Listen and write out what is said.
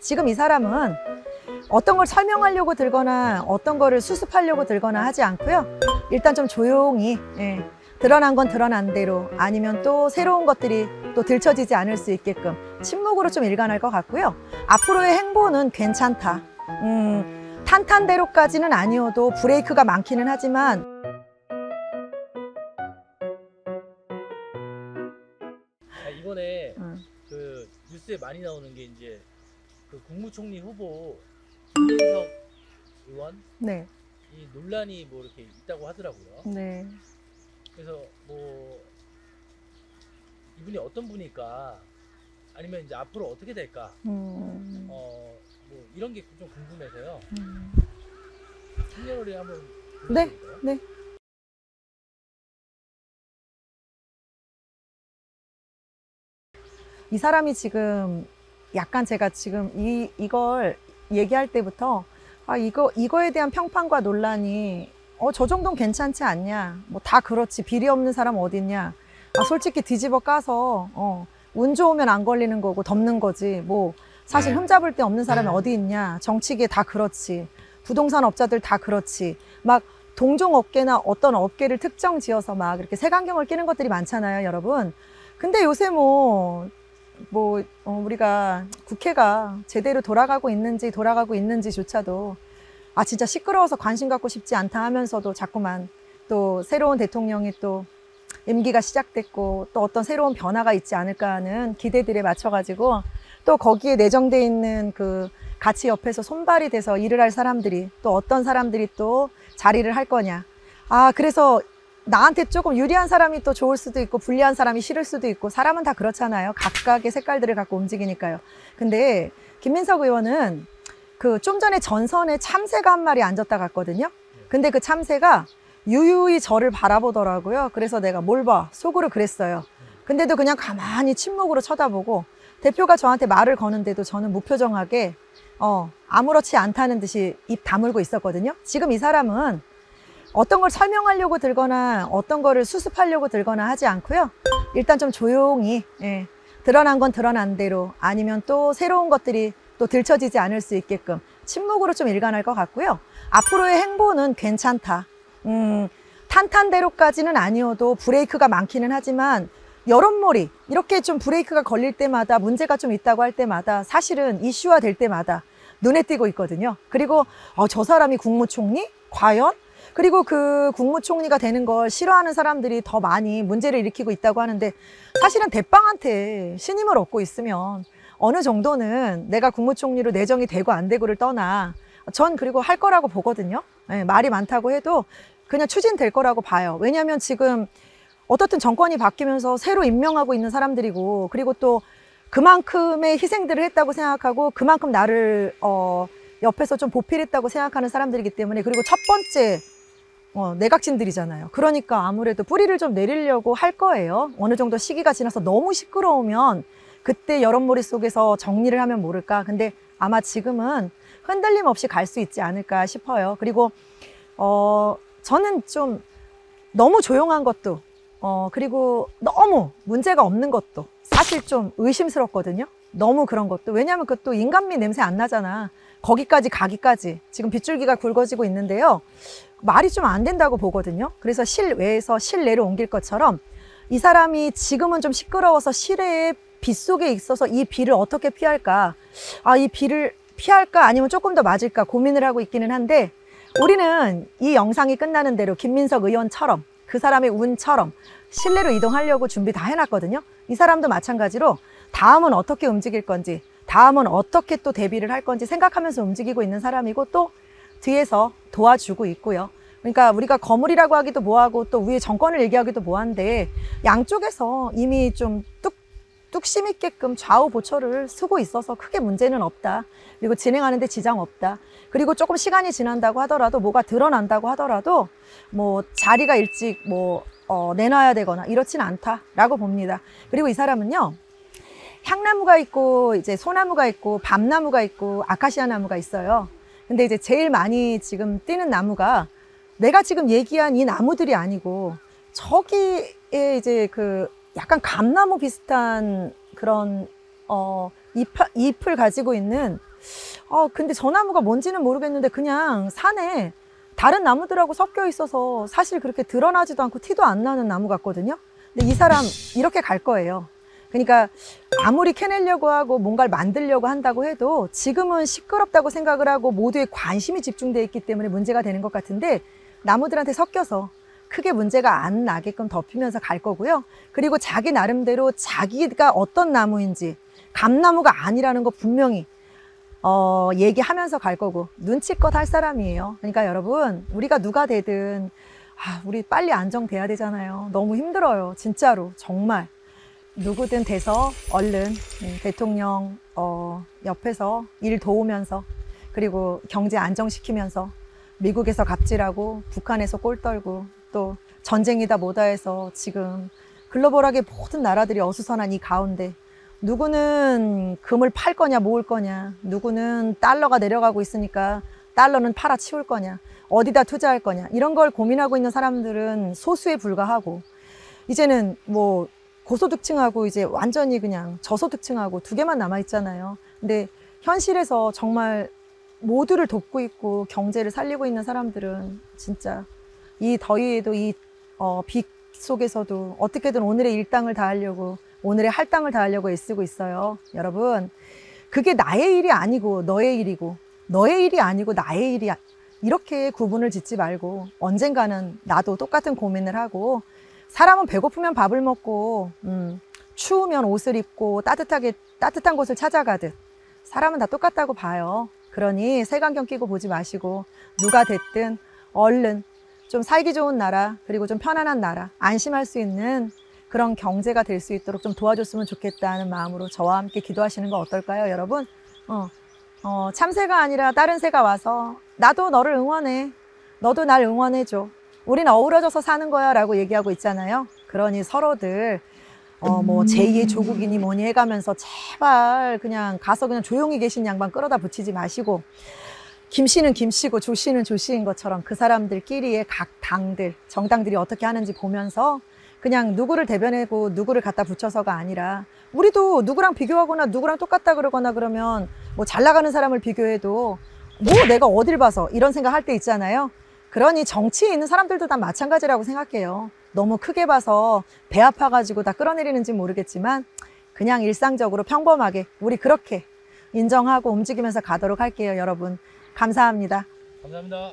지금 이 사람은 어떤 걸 설명하려고 들거나 어떤 거를 수습하려고 들거나 하지 않고요. 일단 좀 조용히 드러난 건 드러난 대로, 아니면 또 새로운 것들이 또 들춰지지 않을 수 있게끔 침묵으로 좀 일관할 것 같고요. 앞으로의 행보는 괜찮다. 탄탄대로까지는 아니어도 브레이크가 많기는 하지만 이번에 그 뉴스에 많이 나오는 게 이제 그 국무총리 후보 김민석 의원 네. 이 논란이 뭐 이렇게 있다고 하더라고요. 네. 그래서 뭐 이분이 어떤 분일까, 아니면 이제 앞으로 어떻게 될까, 뭐 이런 게 좀 궁금해서요. 청년으로 한번 네. 불러볼까요? 네. 이 사람이 지금 약간 제가 지금 이걸 얘기할 때부터 이거에 대한 평판과 논란이 저 정도는 괜찮지 않냐, 뭐 다 그렇지, 비리 없는 사람 어딨냐, 솔직히 뒤집어 까서 운 좋으면 안 걸리는 거고 덮는 거지, 뭐 사실 흠잡을 데 없는 사람이 어디 있냐, 정치계 다 그렇지, 부동산 업자들 다 그렇지, 막 동종업계나 어떤 업계를 특정 지어서 막 이렇게 색안경을 끼는 것들이 많잖아요, 여러분. 근데 요새 우리가 국회가 제대로 돌아가고 있는지조차도 진짜 시끄러워서 관심 갖고 싶지 않다 하면서도 자꾸만 또 새로운 대통령이 또 임기가 시작됐고 또 어떤 새로운 변화가 있지 않을까 하는 기대들에 맞춰가지고 또 거기에 내정돼 있는 그 같이 옆에서 손발이 돼서 일을 할 사람들이 또 어떤 사람들이 또 자리를 할 거냐. 그래서 나한테 조금 유리한 사람이 또 좋을 수도 있고 불리한 사람이 싫을 수도 있고, 사람은 다 그렇잖아요. 각각의 색깔들을 갖고 움직이니까요. 근데 김민석 의원은 그 좀 전에 전선에 참새가 한 마리 앉았다 갔거든요. 근데 그 참새가 유유히 저를 바라보더라고요. 그래서 내가 뭘 봐, 속으로 그랬어요. 근데도 그냥 가만히 침묵으로 쳐다보고, 대표가 저한테 말을 거는데도 저는 무표정하게 아무렇지 않다는 듯이 입 다물고 있었거든요. 지금 이 사람은 어떤 걸 설명하려고 들거나 어떤 거를 수습하려고 들거나 하지 않고요. 일단 좀 조용히 드러난 건 드러난 대로, 아니면 또 새로운 것들이 또 들춰지지 않을 수 있게끔 침묵으로 좀 일관할 것 같고요. 앞으로의 행보는 괜찮다. 탄탄대로까지는 아니어도 브레이크가 많기는 하지만 여론몰이 이렇게 좀 브레이크가 걸릴 때마다, 문제가 좀 있다고 할 때마다 사실은 이슈화 될 때마다 눈에 띄고 있거든요. 그리고 저 사람이 국무총리? 과연? 그리고 그 국무총리가 되는 걸 싫어하는 사람들이 더 많이 문제를 일으키고 있다고 하는데, 사실은 대빵한테 신임을 얻고 있으면 어느 정도는 내가 국무총리로 내정이 되고 안 되고를 떠나 전 그리고 할 거라고 보거든요. 말이 많다고 해도 그냥 추진될 거라고 봐요. 왜냐하면 지금 어떻든 정권이 바뀌면서 새로 임명하고 있는 사람들이고, 그리고 또 그만큼의 희생들을 했다고 생각하고 그만큼 나를 옆에서 좀 보필했다고 생각하는 사람들이기 때문에, 그리고 첫 번째 내각진들이잖아요. 그러니까 아무래도 뿌리를 좀 내리려고 할 거예요. 어느 정도 시기가 지나서 너무 시끄러우면 그때 여론몰이 속에서 정리를 하면 모를까. 근데 아마 지금은 흔들림 없이 갈 수 있지 않을까 싶어요. 그리고 저는 좀 너무 조용한 것도 그리고 너무 문제가 없는 것도 사실 좀 의심스럽거든요. 너무 그런 것도. 왜냐하면 그것도 인간미 냄새 안 나잖아. 거기까지 가기까지 지금 빗줄기가 굵어지고 있는데요. 말이 좀 안 된다고 보거든요. 그래서 실외에서 실내로 옮길 것처럼 이 사람이 지금은 좀 시끄러워서 실외의 빗속에 있어서 이 비를 어떻게 피할까, 이 비를 피할까 아니면 조금 더 맞을까 고민을 하고 있기는 한데, 우리는 이 영상이 끝나는 대로 김민석 의원처럼 그 사람의 운처럼 실내로 이동하려고 준비 다 해놨거든요. 이 사람도 마찬가지로 다음은 어떻게 움직일 건지, 다음은 어떻게 또 대비를 할 건지 생각하면서 움직이고 있는 사람이고, 또 뒤에서 도와주고 있고요. 그러니까 우리가 거물이라고 하기도 뭐하고 또 위에 정권을 얘기하기도 뭐한데, 양쪽에서 이미 좀 뚝심 있게끔 좌우 보초를 쓰고 있어서 크게 문제는 없다. 그리고 진행하는데 지장 없다. 그리고 조금 시간이 지난다고 하더라도, 뭐가 드러난다고 하더라도 뭐 자리가 일찍 내놔야 되거나 이렇진 않다라고 봅니다. 그리고 이 사람은요, 향나무가 있고 이제 소나무가 있고 밤나무가 있고 아카시아 나무가 있어요. 근데 이제 제일 많이 지금 뛰는 나무가 내가 지금 얘기한 이 나무들이 아니고, 저기에 이제 그 약간 감나무 비슷한 그런 잎을 가지고 있는 근데 저 나무가 뭔지는 모르겠는데 그냥 산에 다른 나무들하고 섞여 있어서 사실 그렇게 드러나지도 않고 티도 안 나는 나무 같거든요. 근데 이 사람 이렇게 갈 거예요. 그러니까 아무리 캐내려고 하고 뭔가를 만들려고 한다고 해도 지금은 시끄럽다고 생각을 하고 모두의 관심이 집중되어 있기 때문에 문제가 되는 것 같은데, 나무들한테 섞여서 크게 문제가 안 나게끔 덮이면서 갈 거고요. 그리고 자기 나름대로 자기가 어떤 나무인지, 감나무가 아니라는 거 분명히 얘기하면서 갈 거고, 눈치껏 할 사람이에요. 그러니까 여러분, 우리가 누가 되든 우리 빨리 안정돼야 되잖아요. 너무 힘들어요. 진짜로 정말. 누구든 돼서 얼른 대통령 옆에서 일 도우면서, 그리고 경제 안정시키면서, 미국에서 갑질하고 북한에서 꼴 떨고 또 전쟁이다 뭐다 해서 지금 글로벌하게 모든 나라들이 어수선한 이 가운데 누구는 금을 팔 거냐 모을 거냐, 누구는 달러가 내려가고 있으니까 달러는 팔아 치울 거냐, 어디다 투자할 거냐, 이런 걸 고민하고 있는 사람들은 소수에 불과하고, 이제는 뭐 고소득층하고 이제 완전히 그냥 저소득층하고 두 개만 남아 있잖아요. 근데 현실에서 정말 모두를 돕고 있고 경제를 살리고 있는 사람들은 진짜 이 더위에도 이 비 속에서도 어떻게든 오늘의 일당을 다하려고, 오늘의 할당을 다하려고 애쓰고 있어요. 여러분, 그게 나의 일이 아니고 너의 일이고, 너의 일이 아니고 나의 일이, 이렇게 구분을 짓지 말고 언젠가는 나도 똑같은 고민을 하고, 사람은 배고프면 밥을 먹고 추우면 옷을 입고 따뜻한 곳을 찾아가듯 사람은 다 똑같다고 봐요. 그러니 색안경 끼고 보지 마시고 누가 됐든 얼른 좀 살기 좋은 나라, 그리고 좀 편안한 나라, 안심할 수 있는 그런 경제가 될 수 있도록 좀 도와줬으면 좋겠다는 마음으로 저와 함께 기도하시는 거 어떨까요, 여러분? 참새가 아니라 다른 새가 와서 나도 너를 응원해, 너도 날 응원해줘, 우린 어우러져서 사는 거야 라고 얘기하고 있잖아요. 그러니 서로들 뭐 제2의 조국이니 뭐니 해가면서 제발 그냥 가서 그냥 조용히 계신 양반 끌어다 붙이지 마시고, 김씨는 김씨고 조씨는 조씨인 것처럼 그 사람들끼리의 각 당들, 정당들이 어떻게 하는지 보면서 그냥 누구를 대변하고 누구를 갖다 붙여서가 아니라, 우리도 누구랑 비교하거나 누구랑 똑같다 그러거나 그러면 뭐 잘 나가는 사람을 비교해도 뭐 내가 어딜 봐서 이런 생각 할 때 있잖아요. 그러니 정치에 있는 사람들도 다 마찬가지라고 생각해요. 너무 크게 봐서 배 아파가지고 다 끌어내리는지 모르겠지만 그냥 일상적으로 평범하게 우리 그렇게 인정하고 움직이면서 가도록 할게요. 여러분 감사합니다. 감사합니다.